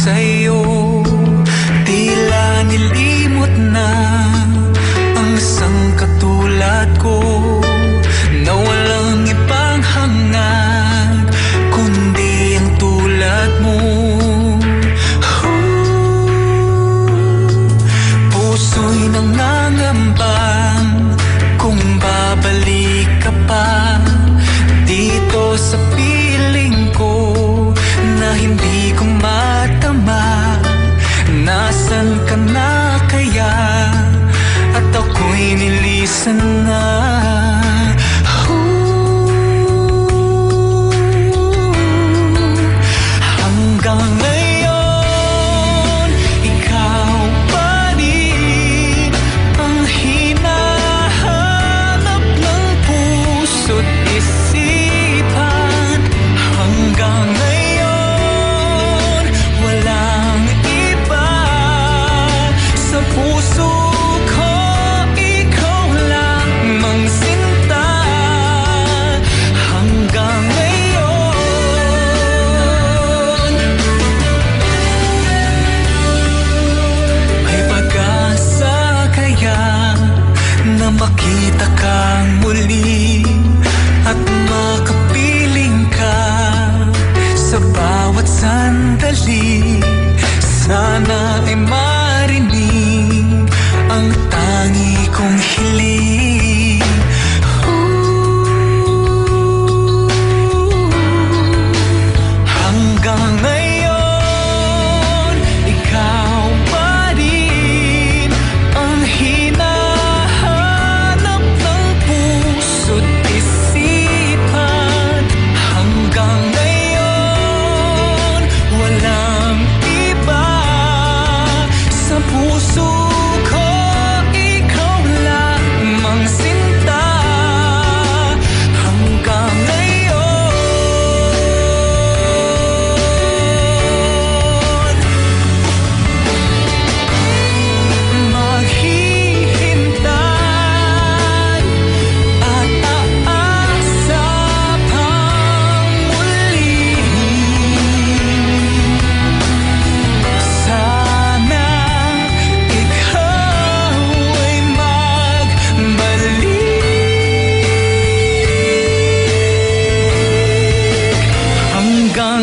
sa'yo. Tila nilimot na ang isang katulad ko, na walang ibang hangad kundi ang tulad mo. Puso'y nangangambang kung babalik ka pa dito sa piling ko na hindi ko matama. Nasaan ka na kaya? At ako'y nilisan na. Hanggang ngayon, ikaw pa rin ang hinahanap ng puso't isipan. Hanggang ngayon, walang iba sa puso ko, ikaw lamang sinta. Hanggang ngayon, may pag-asa kaya na makita kang muli at makapiling ka sa bawat sandali. Sana ay marinig ang tangi kong hiling. Hanggang ngayon, ikaw pa rin ang hinahanap ng puso't isipan. Hanggang ngayon, walang iba sa puso ko, ikaw lamang sinta. Hanggang ngayon, maghihintay at aasa pang muli. Sana ikaw ay magbalik. Hanggang